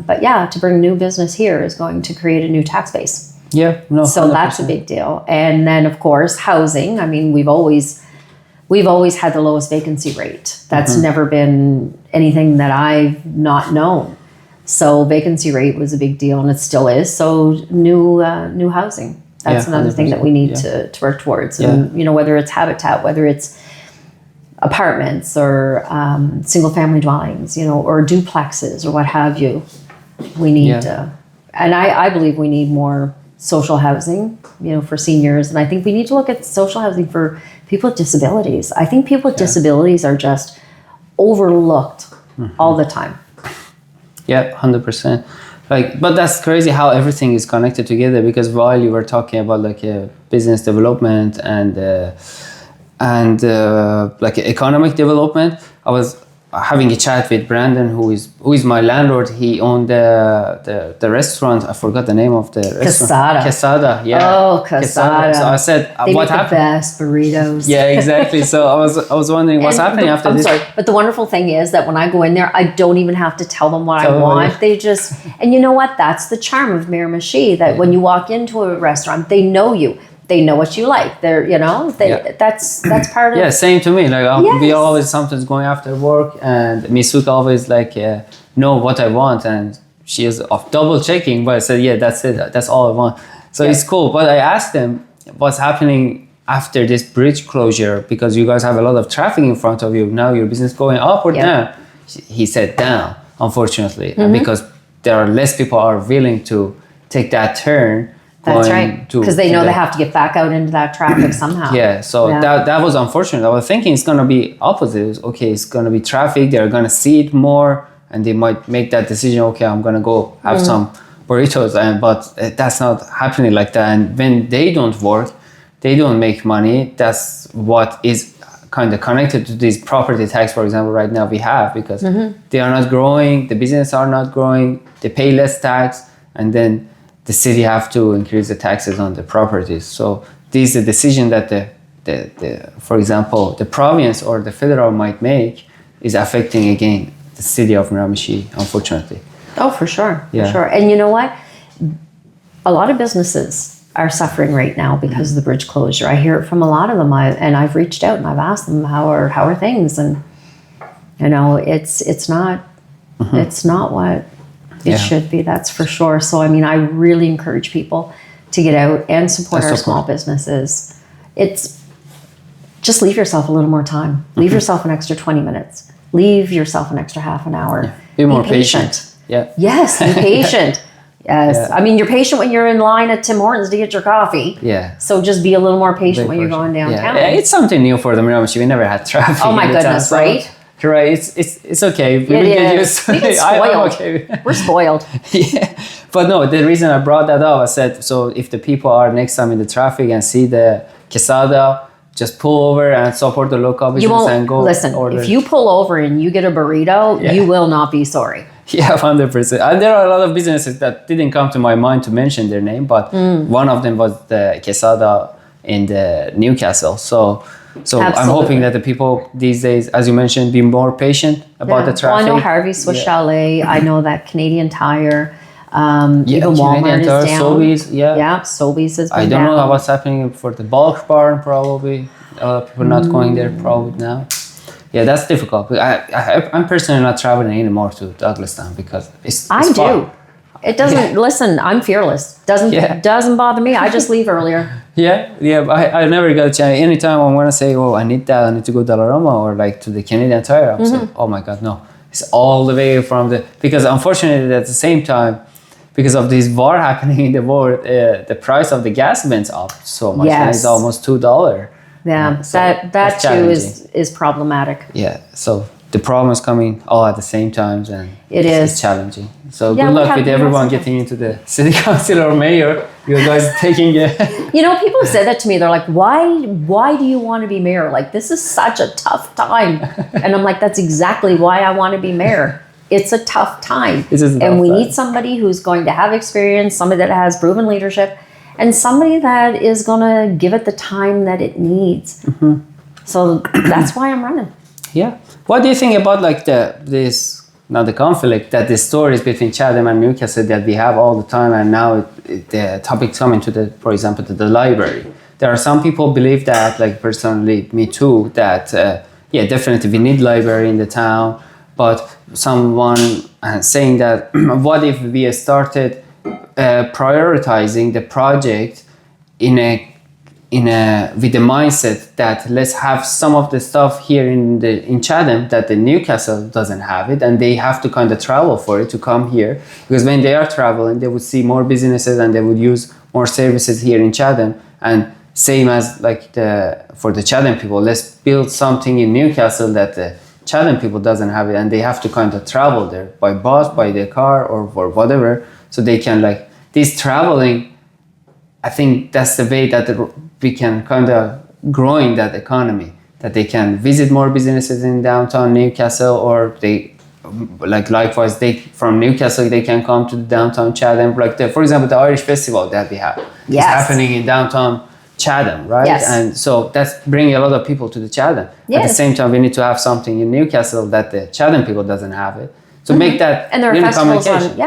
But yeah, to bring new business here is going to create a new tax base. Yeah. No. So 100%. that's a big deal. And then of course, housing. I mean, we've always had the lowest vacancy rate. That's never been anything that I've not known. So vacancy rate was a big deal, and it still is. So new housing. That's another thing that we need to work towards. And whether it's habitat, whether it's apartments or single family dwellings, or duplexes or what have you, we need and I believe we need more social housing, for seniors. And I think we need to look at social housing for people with disabilities. I think people with disabilities are just overlooked all the time. Yeah, 100%. But that's crazy how everything is connected together, because while you were talking about business development and economic development, I was having a chat with Brandon, who is my landlord. He owned the restaurant. I forgot the name of the restaurant. Quesada. Yeah. Oh, Quesada. So I said, they what make happened? The best burritos. Yeah, exactly. So I was wondering what's happening after this. I'm sorry, but the wonderful thing is that when I go in there, I don't even have to tell them what I want. They just, and you know what? That's the charm of Miramichi, that when you walk into a restaurant, they know you. They know what you like. They're, that's part of. Yeah, same to me. We are always sometimes going after work, and Misuka always know what I want, and she is double checking. But I said, yeah, that's it. That's all I want. So it's cool. But I asked them what's happening after this bridge closure, because you guys have a lot of traffic in front of you. Now your business going up or down? He said down, unfortunately, because there are less people are willing to take that turn. That's right, because they know they have to get back out into that traffic somehow. Yeah, so that was unfortunate. I was thinking it's going to be opposite. It's going to be traffic. They're going to see it more, and they might make that decision. Okay, I'm going to go have some burritos, but that's not happening like that. And when they don't work, they don't make money. That's what is kind of connected to this property tax, for example, right now we have, because they are not growing, the business are not growing, they pay less tax, and then the city have to increase the taxes on the properties. So this is a decision that the for example, the province or the federal might make is affecting again the city of Miramichi, unfortunately. Oh, for sure, for sure. And you know what? A lot of businesses are suffering right now because of the bridge closure. I hear it from a lot of them, and I've reached out and I've asked them how are things, and it's not what it should be, that's for sure. So, I mean, I really encourage people to get out and support our small businesses. It's just leave yourself a little more time. Leave yourself an extra 20 minutes. Leave yourself an extra half an hour. Yeah. Be more patient. Yeah. Yes, be patient. Yes. Yeah. I mean, you're patient when you're in line at Tim Hortons to get your coffee. Yeah. So just be a little more patient when you're going downtown. Yeah. It's something new for the Miramichi. We never had traffic. Oh my goodness, right? Right, it's okay. We get used to it. I'm okay. We're spoiled. Yeah, but no, the reason I brought that up, I said, so if the people are next time in the traffic and see the Quesada, just pull over and support the local You business won't and go listen. order. If you pull over and you get a burrito, Yeah. you will not be sorry. Yeah, 100%. And there are a lot of businesses that didn't come to my mind to mention their name, but one of them was the Quesada in the Newcastle. So I'm Absolutely. hoping that the people these days, as you mentioned, be more patient about the traffic. Well, I know Harvey's Swiss Chalet. I know that Canadian Tire. Even Canadian Walmart is Tire, down. Sobeys, Yeah, Sobeys has been I don't down. know what's happening for the bulk barn, probably. People not going there probably now. Yeah, that's difficult. But I'm personally not traveling anymore to Douglastown because it's I far. do. It doesn't. Listen, I'm fearless. Doesn't bother me. I just leave earlier. Yeah. I never got a chance. Anytime I want to say, oh, I need that, I need to go to Dollarama or like to the Canadian Tire, I'm saying, oh my God, no. It's all the way from because unfortunately at the same time, because of this war happening in the world, the price of the gas went up so much. And it's almost $2. Yeah, so that too is problematic. Yeah, so the problem is coming all at the same time, and it's challenging. So good luck with everyone getting into the city council or mayor. You guys taking it. You know, people say that to me. They're like, why do you want to be mayor? Like, this is such a tough time. And I'm like, that's exactly why I want to be mayor. It's a tough time. And we need somebody who's going to have experience, somebody that has proven leadership, and somebody that is going to give it the time that it needs. So that's why I'm running. Yeah. What do you think about like the conflict, that the stories between Chatham and Newcastle that we have all the time, and now the topic coming to for example, to the library. There are some people believe that, like personally, me too, that definitely we need library in the town, but someone saying that what if we started prioritizing the project with the mindset that let's have some of the stuff here in Chatham that the Newcastle doesn't have it, and they have to kind of travel for it to come here, because when they are traveling they would see more businesses and they would use more services here in Chatham. And same as like for the Chatham people, let's build something in Newcastle that the Chatham people doesn't have it, and they have to kind of travel there by bus, by their car, or for whatever, so they can like this traveling. I think that's the way that we can kind of grow in that economy, that they can visit more businesses in downtown Newcastle, or they like likewise from Newcastle they can come to downtown Chatham. Like for example, the Irish Festival that we have is happening in downtown Chatham, right? Yes. And so that's bringing a lot of people to the Chatham. At the same time, we need to have something in Newcastle that the Chatham people doesn't have it. So make that and there are festivals on.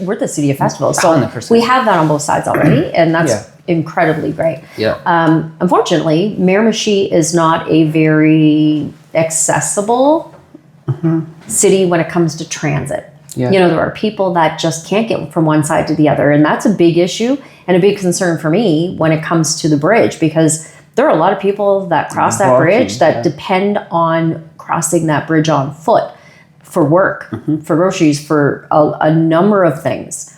We're the city of festivals, so 100%. we have that on both sides already, and that's incredibly great. Yeah. Unfortunately, Miramichi is not a very accessible city when it comes to transit. Yeah. You know, there are people that just can't get from one side to the other, and that's a big issue and a big concern for me when it comes to the bridge, because there are a lot of people that cross that bridge that depend on crossing that bridge on foot for work, for groceries, for a number of things.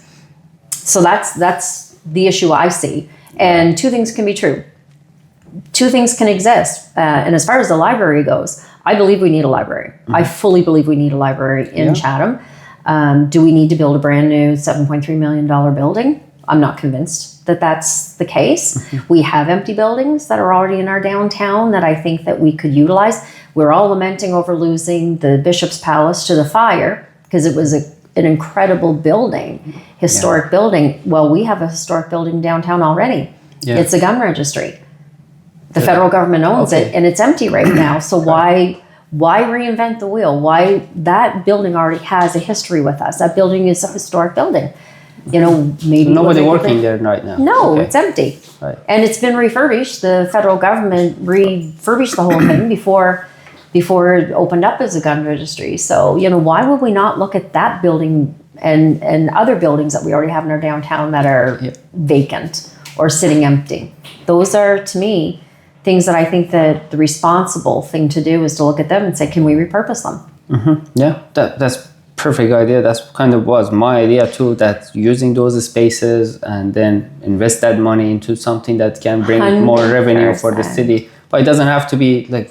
So that's the issue I see. And two things can be true. Two things can exist. And as far as the library goes, I believe we need a library. I fully believe we need a library in Chatham. Do we need to build a brand new $7.3 million building? I'm not convinced that that's the case. We have empty buildings that are already in our downtown that I think that we could utilize. We're all lamenting over losing the Bishop's Palace to the fire, because it was an incredible building, historic building. Well, we have a historic building downtown already. It's a gun registry. The federal government owns it, and it's empty right now. So why reinvent the wheel? Why? That building already has a history with us. That building is a historic building. You know, maybe nobody working there right now. No, it's empty. Right. And it's been refurbished. The federal government refurbished the whole thing before it opened up as a gun registry. So, you know, why would we not look at that building and other buildings that we already have in our downtown that are vacant or sitting empty? Those are, to me, things that I think that the responsible thing to do is to look at them and say, can we repurpose them? Yeah, that's perfect idea. That's kind of was my idea too, that using those spaces and then invest that money into something that can bring 100%. More revenue for the city. But it doesn't have to be like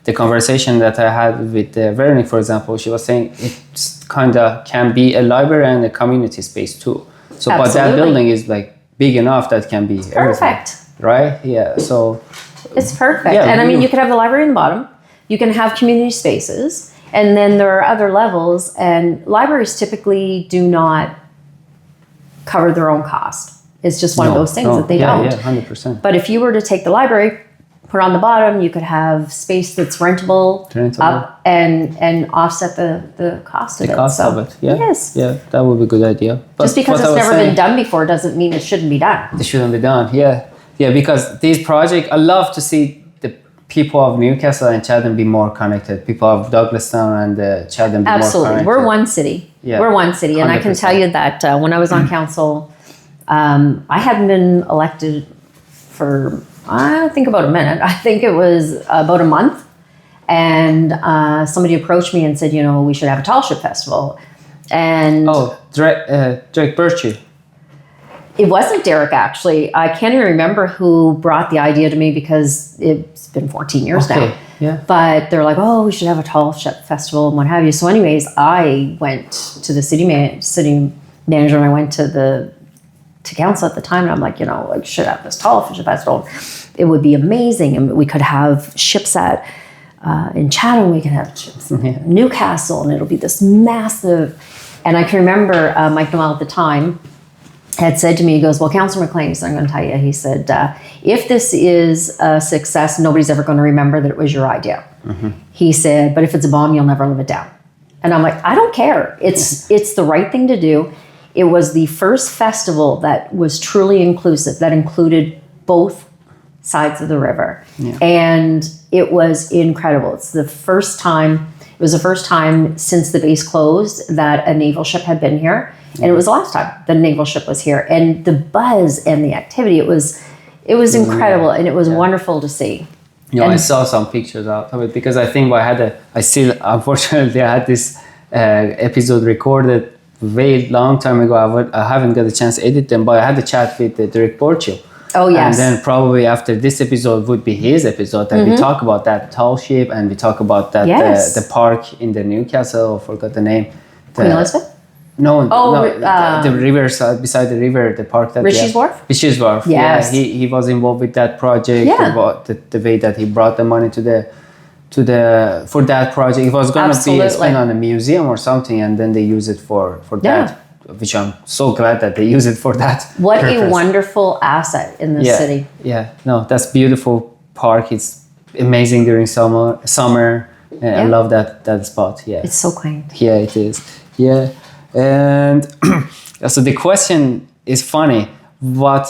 the conversation that I had with Veronique, for example. She was saying it kind of can be a library and a community space too. So, but that building is like big enough that can be everything, perfect. Right? Yeah. So It's perfect. Yeah, and I mean, you could have the library in the bottom. You can have community spaces. And then there are other levels. And libraries typically do not cover their own cost. It's just one of those things that they don't. Yeah, 100%. But if you were to take the library, put it on the bottom, you could have space that's rentable up and offset the cost of it. The cost of it, yeah. Yes. Yeah, that would be a good idea. But just because it's never been done before doesn't mean it shouldn't be done. It shouldn't be done, yeah. Yeah, because these projects, I love to see the people of Newcastle and Chatham be more connected. People of Douglastown and Chatham be more connected. We're one city. Yeah. We're one city. And 100%. I can tell you that when I was on council, I hadn't been elected for, I don't think about a minute. I think it was about a month. And somebody approached me and said, you know, we should have a tall ship festival. And Drake Birchie. It wasn't Derek, actually. I can't even remember who brought the idea to me because it's been 14 years now. Yeah. But they're like, oh, we should have a tall ship festival and what have you. So anyways, I went to the city manager and I went to council at the time. And I'm like, you know, like, should have this tall ship festival. It would be amazing. And we could have ships in Chatham. We could have ships in Newcastle. And it'll be this massive. And I can remember Mike Noel at the time had said to me, he goes, well, Councillor McLean, he said, I'm going to tell you, he said, if this is a success, nobody's ever going to remember that it was your idea. Mm-hmm. He said, but if it's a bomb, you'll never live it down. And I'm like, I don't care. It's the right thing to do. It was the first festival that was truly inclusive, that included both sides of the river. Yeah. And it was incredible. It was the first time since the base closed that a naval ship had been here. And it was the last time the naval ship was here. And the buzz and the activity, it was incredible and it was wonderful to see. You know, I saw some pictures out of it because I think unfortunately I had this episode recorded way long time ago. I haven't got a chance to edit them, but I had a chat with Derek Borchio. Oh, yes. And then probably after this episode would be his episode and we talk about that tall ship and we talk about that the park in the Newcastle, I forgot the name. Queen Elizabeth? No, the river beside the river, the park that Riches Wharf? Riches Wharf. Yes. Yeah, he was involved with that project. Yeah. About the way that he brought the money for that project. It was gonna be spent on a museum or something, and then they use it for that, which I'm so glad that they use it for that. What purpose. A wonderful asset in the city. Yeah, no, that's beautiful park. It's amazing during summer. I love that spot. Yeah, it's so quaint. Yeah, it is. Yeah. And so the question is funny. What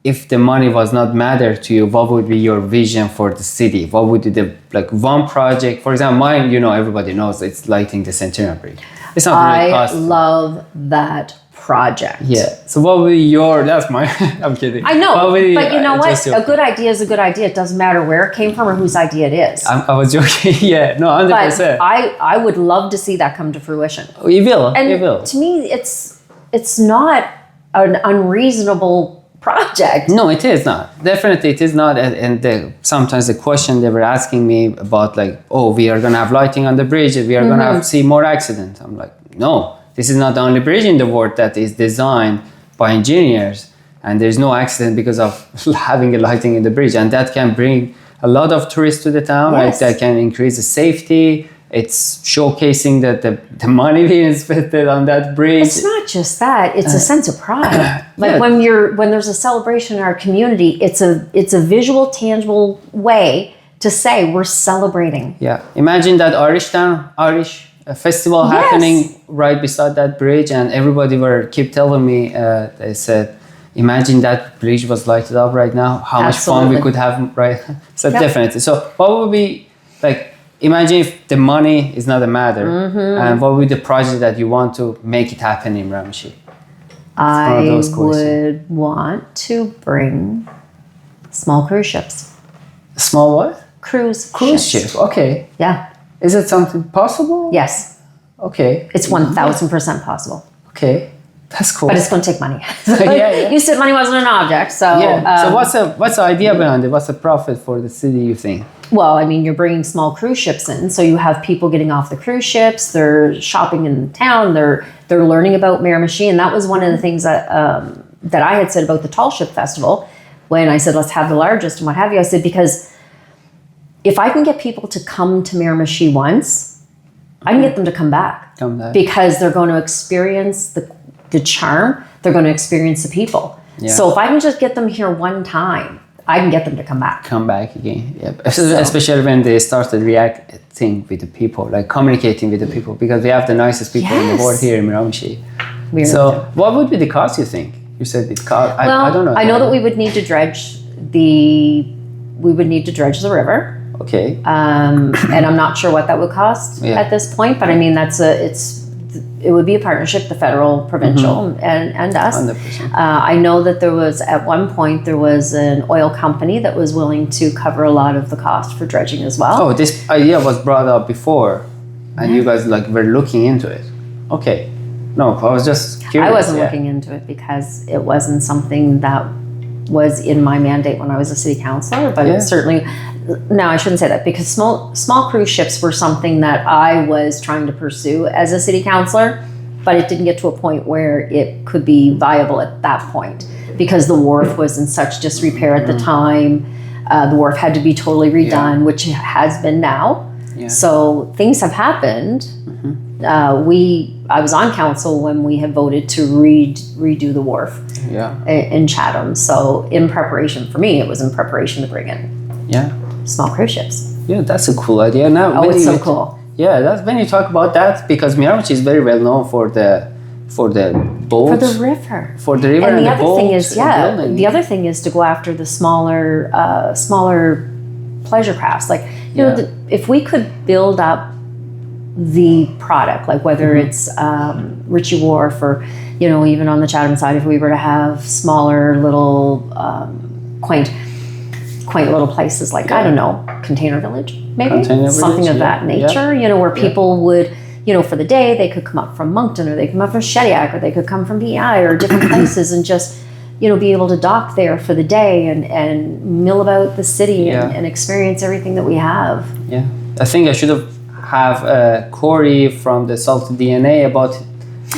if the money was not matter to you? What would be your vision for the city? What would be the one project? For example, mine, you know, everybody knows it's lighting the Centennial Bridge. It's not really costly. I love that project. Yeah. So what would be that's my, I'm kidding. I know, but you know what? A good idea is a good idea. It doesn't matter where it came from or whose idea it is. I was joking. Yeah, no, 100%. But I would love to see that come to fruition. You will. And you will. To me, it's not an unreasonable project. No, it is not. Definitely, it is not. And sometimes the question they were asking me about, like, oh, we are gonna have lighting on the bridge. We are gonna see more accidents. I'm like, no. This is not the only bridge in the world that is designed by engineers, and there's no accident because of having a lighting in the bridge, and that can bring a lot of tourists to the town. Yes. Like that can increase the safety. It's showcasing that the money being spent on that bridge. It's not just that; it's a sense of pride. Like when there's a celebration in our community, it's a visual, tangible way to say we're celebrating. Yeah, imagine that Irish festival happening right beside that bridge, and everybody keep telling me, they said, imagine that bridge was lighted up right now, how much fun we could have, right? So definitely. So what would be, like, imagine if the money is not a matter, and what would be the project that you want to make it happen in Miramichi? I would want to bring small cruise ships. Small what? Cruise ship. Okay. Yeah. Is it something possible? Yes. Okay. It's 1,000% possible. Okay. That's cool. But it's going to take money. Yeah. You said money wasn't an object, so... Yeah. So what's the idea behind it? What's the profit for the city, you think? Well, I mean, you're bringing small cruise ships in, so you have people getting off the cruise ships, they're shopping in town, they're learning about Miramichi, and that was one of the things that I had said about the Tall Ship Festival. when I said, let's have the largest and what have you. I said, because if I can get people to come to Miramichi once, I can get them to come back. Because they're going to experience the charm. They're going to experience the people. Yeah. So if I can just get them here one time, I can get them to come back. Come back again. Yeah. Especially when they started reacting with the people, like communicating with the people, because we have the nicest people in the world here in Miramichi. So what would be the cost, you think? You said it cost. Well, I don't know. I know that we would need to dredge the river. Okay. And I'm not sure what that would cost at this point, but I mean, it would be a partnership, the federal, provincial, and us. 100%. I know that at one point, there was an oil company that was willing to cover a lot of the cost for dredging as well. Oh, this idea was brought up before, and you guys were looking into it. Okay. No, I was just curious. I wasn't looking into it because it wasn't something that was in my mandate when I was a city councillor, but it certainly... No, I shouldn't say that, because small cruise ships were something that I was trying to pursue as a city councillor, but it didn't get to a point where it could be viable at that point because the wharf was in such disrepair at the time. The wharf had to be totally redone, which it has been now. Yeah. So things have happened. I was on council when we had voted to redo the wharf in Chatham. So in preparation, for me, it was in preparation to bring in small cruise ships. Yeah, that's a cool idea. Now, it's so cool. Yeah, that's when you talk about that, because Miramichi is very well known for the boats. For the river. For the river and the other boats. Thing is, the other thing is to go after the smaller pleasure crafts. Like, you know, if we could build up the product, like whether it's Ritchie Wharf or, you know, even on the Chatham side, if we were to have smaller little quaint little places like, I don't know, Container Village, maybe? Something of that nature, you know, where people would, you know, for the day, they could come up from Moncton, or they could come up from Shediac, or they could come from PEI or different places and just, you know, be able to dock there for the day and mill about the city and experience everything that we have. Yeah. I think I should have Corey from the Salted DNA about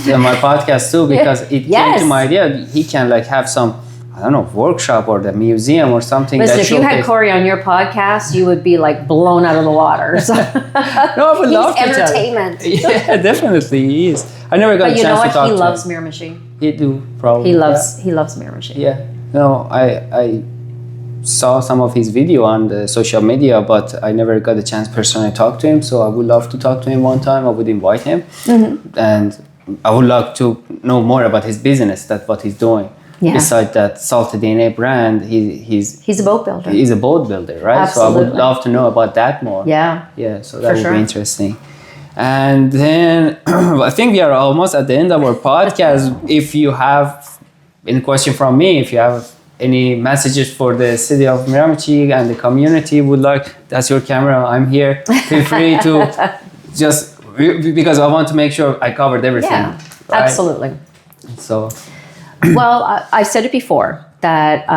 my podcast too, because it came to my idea. He can have some, I don't know, workshop or the museum or something. Listen, if you had Corey on your podcast, you would be blown out of the water. So. No, I would love to. He's entertainment. Yeah, definitely he is. I never got a chance to talk to him. But you know what? He loves Miramichi. He do, probably. He loves Miramichi. Yeah. No, I saw some of his video on the social media, but I never got a chance personally to talk to him. So I would love to talk to him one time. I would invite him, and I would love to know more about his business, that's what he's doing. Yeah. Besides that Salted DNA brand, he's a boat builder. He's a boat builder, right? Absolutely. So I would love to know about that more. Yeah. Yeah, so that would be interesting. And then I think we are almost at the end of our podcast. If you have any question from me, if you have any messages for the city of Miramichi and the community that's your camera, I'm here. Feel free to just, because I want to make sure I covered everything. Yeah, right? Absolutely. So... Well, I've said it before that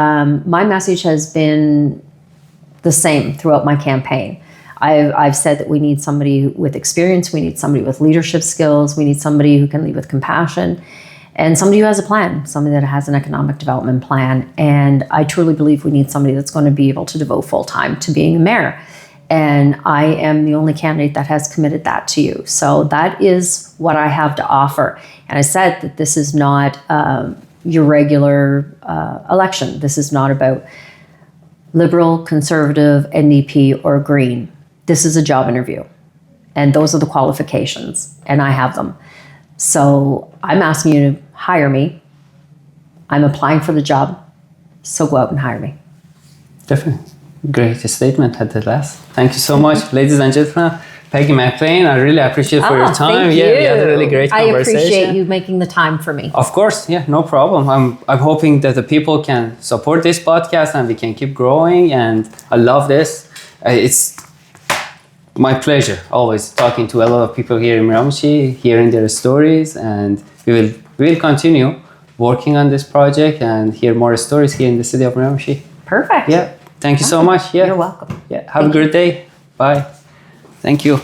my message has been the same throughout my campaign. I've said that we need somebody with experience, we need somebody with leadership skills, we need somebody who can lead with compassion, and somebody who has a plan, somebody that has an economic development plan. And I truly believe we need somebody that's going to be able to devote full time to being a mayor. And I am the only candidate that has committed that to you. So that is what I have to offer. And I said that this is not your regular election. This is not about Liberal, Conservative, NDP, or Green. This is a job interview. And those are the qualifications. And I have them. So I'm asking you to hire me. I'm applying for the job. So go out and hire me. Definitely. Great statement at the last. Thank you so much, ladies and gentlemen. Peggy McLean, I really appreciate for your time. Thank you. We had a really great conversation. I appreciate you making the time for me. Of course, no problem. I'm hoping that the people can support this podcast and we can keep growing. And I love this. It's my pleasure always talking to a lot of people here in Miramichi, hearing their stories, and we will continue working on this project and hear more stories here in the city of Miramichi. Perfect. Yeah. Thank you so much. Yeah. You're welcome. Yeah. Have a great day. Bye. Thank you.